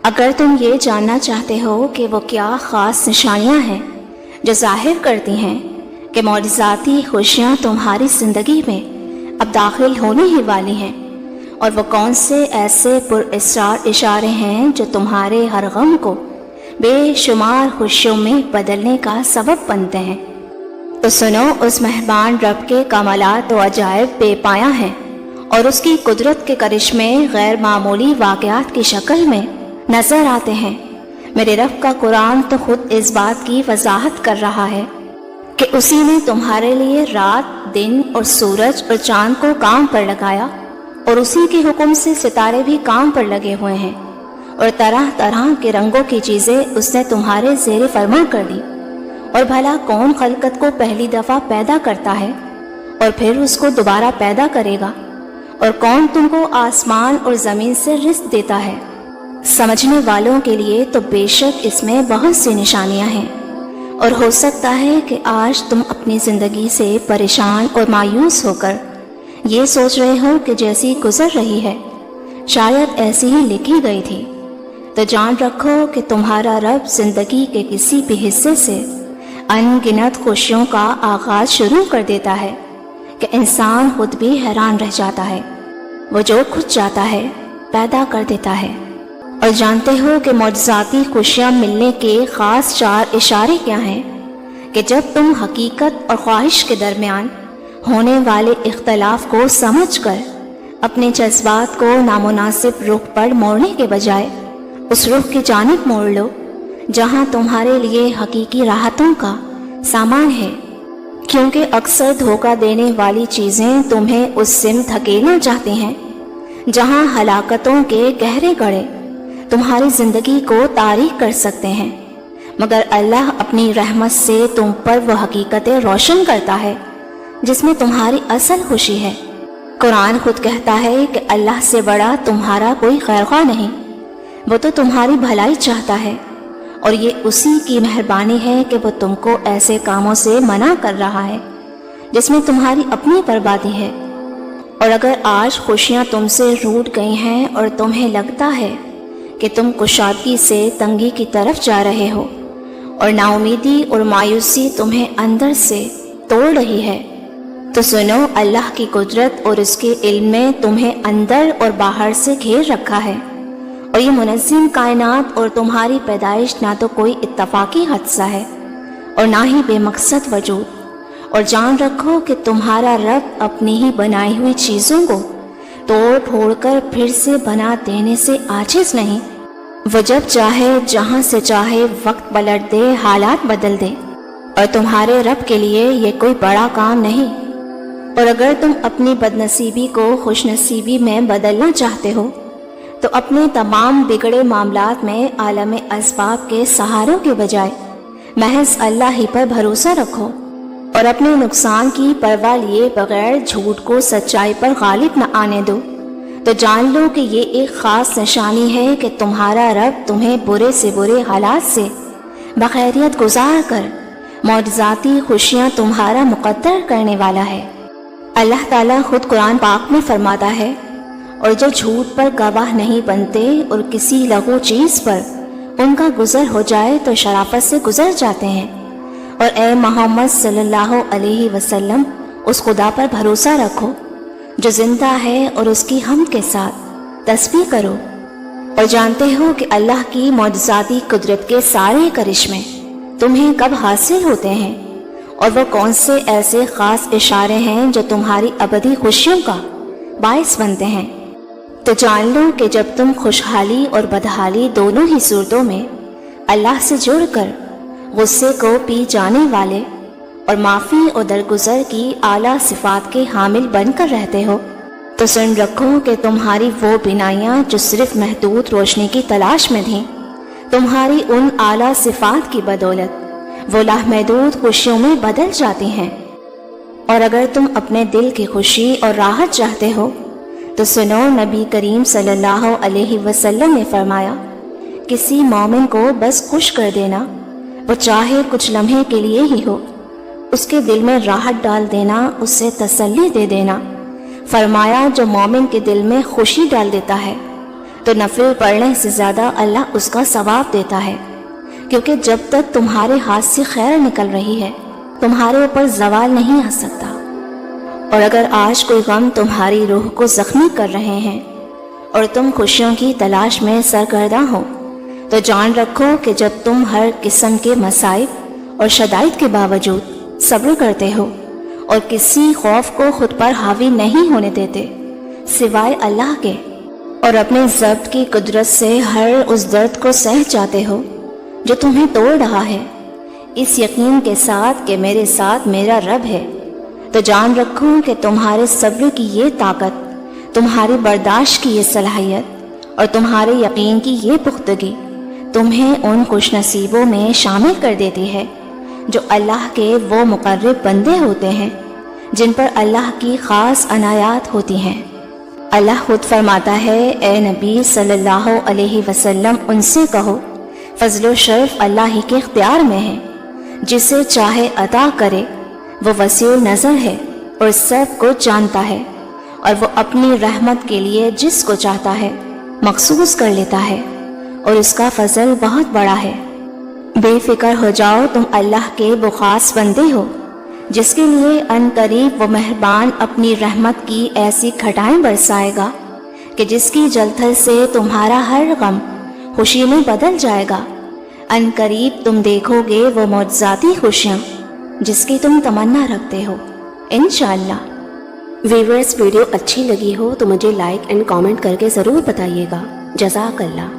اگر تم یہ جاننا چاہتے ہو کہ وہ کیا خاص نشانیاں ہیں جو ظاہر کرتی ہیں کہ معجزاتی خوشیاں تمہاری زندگی میں اب داخل ہونے ہی والی ہیں، اور وہ کون سے ایسے پراسرار اشارے ہیں جو تمہارے ہر غم کو بے شمار خوشیوں میں بدلنے کا سبب بنتے ہیں، تو سنو، اس مہربان رب کے کمالات و عجائب بے پایہ ہیں، اور اس کی قدرت کے کرشمے غیر معمولی واقعات کی شکل میں نظر آتے ہیں۔ میرے رب کا قرآن تو خود اس بات کی وضاحت کر رہا ہے کہ اسی نے تمہارے لیے رات، دن اور سورج اور چاند کو کام پر لگایا، اور اسی کے حکم سے ستارے بھی کام پر لگے ہوئے ہیں، اور طرح طرح کے رنگوں کی چیزیں اس نے تمہارے زیر فرما کر دی۔ اور بھلا کون خلقت کو پہلی دفعہ پیدا کرتا ہے اور پھر اس کو دوبارہ پیدا کرے گا؟ اور کون تم کو آسمان اور زمین سے رزق دیتا ہے؟ سمجھنے والوں کے لیے تو بے شک اس میں بہت سی نشانیاں ہیں، اور ہو سکتا ہے کہ آج تم اپنی زندگی سے پریشان اور مایوس ہو کر یہ سوچ رہے ہو کہ جیسی گزر رہی ہے شاید ایسی ہی لکھی گئی تھی، تو جان رکھو کہ تمہارا رب زندگی کے کسی بھی حصے سے ان گنت خوشیوں کا آغاز شروع کر دیتا ہے کہ انسان خود بھی حیران رہ جاتا ہے۔ وہ جو کچھ چاہتا ہے پیدا کر دیتا ہے۔ اور جانتے ہو کہ معجزاتی خوشیاں ملنے کے خاص 4 اشارے کیا ہیں کہ جب تم حقیقت اور خواہش کے درمیان ہونے والے اختلاف کو سمجھ کر اپنے جذبات کو نامناسب رخ پر موڑنے کے بجائے اس رخ کی جانب موڑ لو جہاں تمہارے لیے حقیقی راحتوں کا سامان ہے، کیونکہ اکثر دھوکہ دینے والی چیزیں تمہیں اس سمت دھکیلنا چاہتی ہیں جہاں ہلاکتوں کے گہرے گڑھے تمہاری زندگی کو تاریک کر سکتے ہیں، مگر اللہ اپنی رحمت سے تم پر وہ حقیقتیں روشن کرتا ہے جس میں تمہاری اصل خوشی ہے۔ قرآن خود کہتا ہے کہ اللہ سے بڑا تمہارا کوئی خیرخواہ نہیں، وہ تو تمہاری بھلائی چاہتا ہے، اور یہ اسی کی مہربانی ہے کہ وہ تم کو ایسے کاموں سے منع کر رہا ہے جس میں تمہاری اپنی بربادی ہے۔ اور اگر آج خوشیاں تم سے روٹ گئی ہیں اور تمہیں لگتا ہے کہ تم کشادگی سے تنگی کی طرف جا رہے ہو اور نا امیدی اور مایوسی تمہیں اندر سے توڑ رہی ہے، تو سنو، اللہ کی قدرت اور اس کے علم میں تمہیں اندر اور باہر سے گھیر رکھا ہے، اور یہ منظم کائنات اور تمہاری پیدائش نہ تو کوئی اتفاقی حادثہ ہے اور نہ ہی بے مقصد وجود۔ اور جان رکھو کہ تمہارا رب اپنی ہی بنائی ہوئی چیزوں کو توڑ پھوڑ کر پھر سے بنا دینے سے عاجز نہیں۔ وہ جب چاہے جہاں سے چاہے وقت پلٹ دے، حالات بدل دے، اور تمہارے رب کے لیے یہ کوئی بڑا کام نہیں۔ اور اگر تم اپنی بدنصیبی کو خوش نصیبی میں بدلنا چاہتے ہو تو اپنے تمام بگڑے معاملات میں عالم اسباب کے سہاروں کے بجائے محض اللہ ہی پر بھروسہ رکھو، اور اپنے نقصان کی پرواہ لیے بغیر جھوٹ کو سچائی پر غالب نہ آنے دو، تو جان لو کہ یہ ایک خاص نشانی ہے کہ تمہارا رب تمہیں برے سے برے حالات سے بخیریت گزار کر معجزاتی خوشیاں تمہارا مقدر کرنے والا ہے۔ اللہ تعالیٰ خود قرآن پاک میں فرماتا ہے، اور جو جھوٹ پر گواہ نہیں بنتے اور کسی لغو چیز پر ان کا گزر ہو جائے تو شرافت سے گزر جاتے ہیں۔ اور اے محمد صلی اللہ علیہ وسلم، اس خدا پر بھروسہ رکھو جو زندہ ہے اور اس کی حمد کے ساتھ تسبیح کرو، اور جانتے ہو کہ اللہ کی معجزاتی قدرت کے سارے کرشمے تمہیں کب حاصل ہوتے ہیں، اور وہ کون سے ایسے خاص اشارے ہیں جو تمہاری ابدی خوشیوں کا باعث بنتے ہیں۔ تو جان لو کہ جب تم خوشحالی اور بدحالی دونوں ہی صورتوں میں اللہ سے جڑ کر غصے کو پی جانے والے اور معافی اور درگزر کی اعلیٰ صفات کے حامل بن کر رہتے ہو، تو سن رکھو کہ تمہاری وہ بینائیاں جو صرف محدود روشنی کی تلاش میں تھیں، تمہاری ان اعلیٰ صفات کی بدولت وہ لامحدود خوشیوں میں بدل جاتی ہیں۔ اور اگر تم اپنے دل کی خوشی اور راحت چاہتے ہو تو سنو، نبی کریم صلی اللہ علیہ وسلم نے فرمایا، کسی مومن کو بس خوش کر دینا، وہ چاہے کچھ لمحے کے لیے ہی ہو، اس کے دل میں راحت ڈال دینا، اسے تسلی دے دینا۔ فرمایا جو مومن کے دل میں خوشی ڈال دیتا ہے تو نفل پڑھنے سے زیادہ اللہ اس کا ثواب دیتا ہے، کیونکہ جب تک تمہارے ہاتھ سے خیر نکل رہی ہے تمہارے اوپر زوال نہیں آ سکتا۔ اور اگر آج کوئی غم تمہاری روح کو زخمی کر رہے ہیں اور تم خوشیوں کی تلاش میں سرگرداں ہو، تو جان رکھو کہ جب تم ہر قسم کے مصائب اور شدائد کے باوجود صبر کرتے ہو اور کسی خوف کو خود پر حاوی نہیں ہونے دیتے سوائے اللہ کے، اور اپنے ضبط کی قدرت سے ہر اس درد کو سہ جاتے ہو جو تمہیں توڑ رہا ہے، اس یقین کے ساتھ کہ میرے ساتھ میرا رب ہے، تو جان رکھو کہ تمہارے صبر کی یہ طاقت، تمہاری برداشت کی یہ صلاحیت اور تمہارے یقین کی یہ پختگی تمہیں ان خوش نصیبوں میں شامل کر دیتی ہے جو اللہ کے وہ مقرب بندے ہوتے ہیں جن پر اللہ کی خاص عنایات ہوتی ہیں۔ اللہ خود فرماتا ہے، اے نبی صلی اللہ علیہ وسلم ان سے کہو، فضل و شرف اللہ ہی کے اختیار میں ہے، جسے چاہے عطا کرے، وہ وسیع نظر ہے اور سب کو جانتا ہے، اور وہ اپنی رحمت کے لیے جس کو چاہتا ہے مخصوص کر لیتا ہے، اور اس کا فضل بہت بڑا ہے۔ بے فکر ہو جاؤ، تم اللہ کے وہ خاص بندے ہو جس کے لیے ان قریب وہ مہربان اپنی رحمت کی ایسی گھٹائیں برسائے گا کہ جس کی جلتھل سے تمہارا ہر غم خوشی میں بدل جائے گا۔ ان قریب تم دیکھو گے وہ معجزاتی خوشیاں جس کی تم تمنا رکھتے ہو، انشاءاللہ۔ ویورز، ویڈیو اچھی لگی ہو تو مجھے لائک اینڈ کامنٹ کر کے ضرور بتائیے گا۔ جزاک اللہ۔